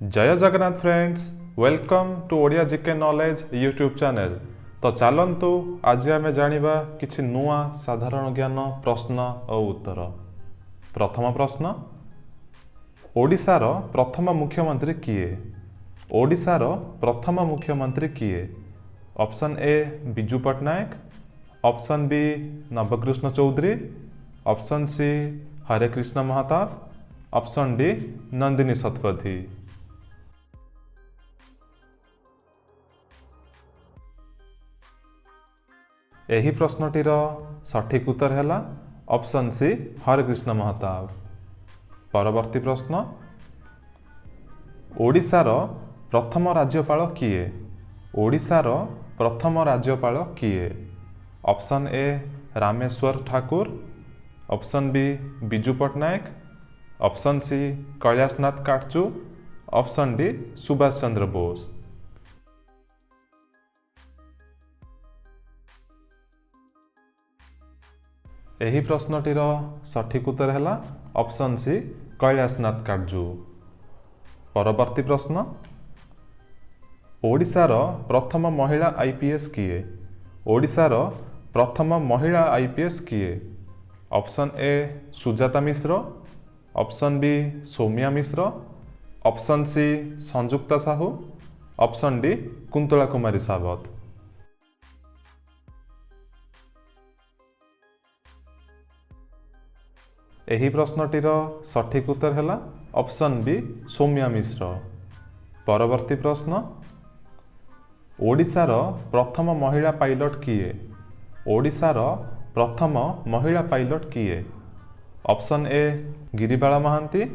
जय Jagannath friends, welcome to Odia GK knowledge YouTube channel. तो चलतु आज आम जानिबा किछि नुआ साधारण ज्ञान प्रश्न और उत्तर। प्रथम प्रश्न, ओडिशार प्रथम मुख्यमंत्री किए? ओडिशार प्रथम मुख्यमंत्री किए? Option A Biju Patnaik, option B Nabakrushna Choudhury, option C Hare Krushna Mahtab, option D Nandini Satpathy. यही प्रश्नटीर सठिक उत्तर है ऑप्शन सी हरेकृष्ण महताब। परवर्ती प्रश्न, ओडिशार प्रथम राज्यपाल किए? ओडिशार प्रथम राज्यपाल किए? Option A Rameshwar Thakur, option B Biju Patnaik, option C Kailashnath Katju, option D Subhash Chandra Bose. यही प्रश्नटीर सठिक उत्तर है ऑप्शन सी कैलाशनाथ काटजू। परवर्ती प्रश्न, ओडिशार प्रथम महिला आईपीएस किए? ओडिशार प्रथम महिला आईपीएस किए? Option A Sujata Mishra, option B Soumya Mishra, option C Sanjukta Sahu, option D Kuntala Kumari Sabat. यही प्रश्नटीर सठिक उत्तर है ऑप्शन बी सौम्या मिश्र। परवर्ती प्रश्न, ओडिशार प्रथम महिला पायलट किए? ओडिशार प्रथम महिला पायलट किए? Option A Giribala Mohanty,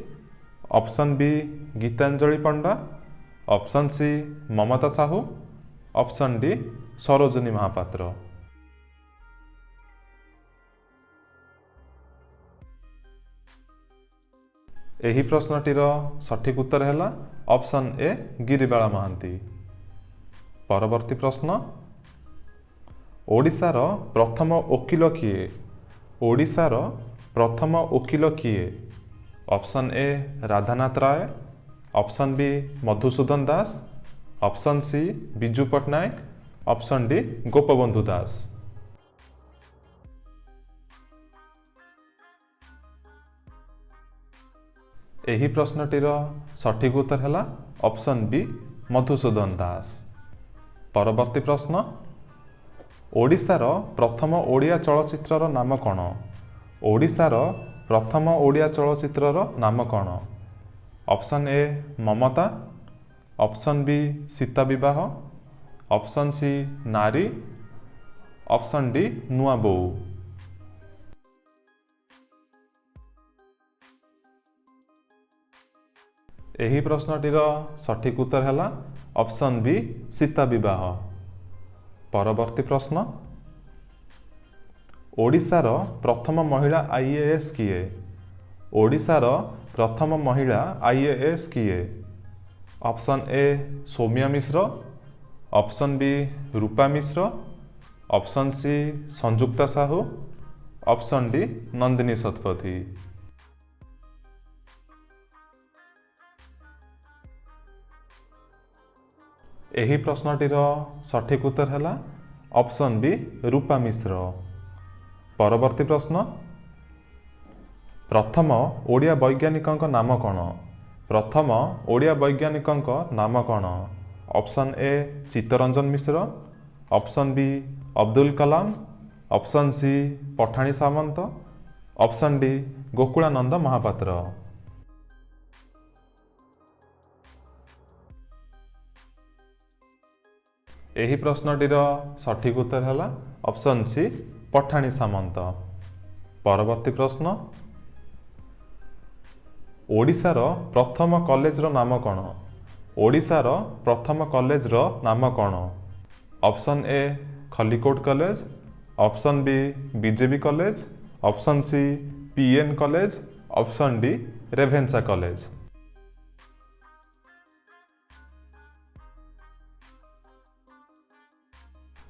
option B Gitanjali Panda, option C Mamata Sahu, option D Sarojini Mohapatra. यही प्रश्नटीर सठिक उत्तर है ऑप्शन ए गिरिबाला महांती। परवर्ती प्रश्न, ओडिशार प्रथम वकील किए? ओडिशार प्रथम वकील किए? Option A Radhanath Ray, option B Madhusudan Das, option C Biju Patnaik, option D Gopabandhu Das. यही प्रश्नटीर सठिक उत्तर है ऑप्शन बी मधुसूदन दास। परवर्ती प्रश्न, ओडिशार प्रथम ओडिया चलचित्रर नाम कौन? ओडिशार प्रथम ओडिया चलचित्रर नाम कौन? Option A Mamata, option B Sita Vivah, option सी नारी, ऑप्शन डी नुआ बोऊ। यही प्रश्नटीर सठिक उत्तर है ऑप्शन बी सीता विवाह। परवर्ती प्रश्न, ओडिशार प्रथम महिला आईएएस किए? ओडिशार प्रथम महिला आईएएस किए? Option A Soumya Mishra, option B Rupa Mishra, option C Sanjukta Sahu, option D Nandini Satpathy. यही प्रश्नटीर सठिक उत्तर है ऑप्शन बी रूपा मिश्र। परवर्ती प्रश्न, प्रथम ओडिया वैज्ञानिक नाम कौन? प्रथम ओडिया वैज्ञानिक नाम कौन? Option A Chittaranjan Mishra, option B Abdul Kalam, option C Pathani Samanta, option D Gokulananda Mohapatra. यही प्रश्नटीर सठिक उत्तर है ऑप्शन सी पठाणी सामंत। परवर्ती प्रश्न, ओडिशार प्रथम कॉलेजर नाम कौन? ओडिशार प्रथम कॉलेजर नाम कौन? Option A Khallikote college, option B BJB college, option C PN college, option D Ravenshaw college.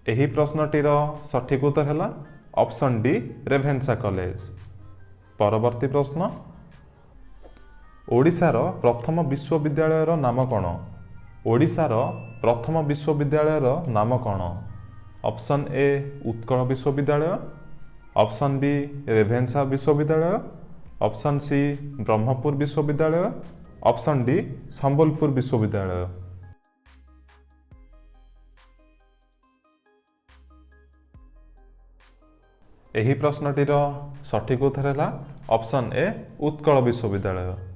यही प्रश्नटीर सठिक उत्तर है ऑप्शन डी रेभेन्सा कॉलेज। परवर्ती प्रश्न, ओडिशार प्रथम विश्वविद्यालयर नाम कौन? ओडिशार प्रथम विश्वविद्यालयर नाम कौन? ऑप्शन ए उत्कल विश्वविद्यालय, ऑप्शन बी रेभेन्सा विश्वविद्यालय, ऑप्शन सी ब्रह्मपुर विश्वविद्यालय, ऑप्शन डी संबलपुर विश्वविद्यालय। एही प्रश्नटीर सठिक उत्तर है ऑप्शन ए उत्कल विश्वविद्यालय।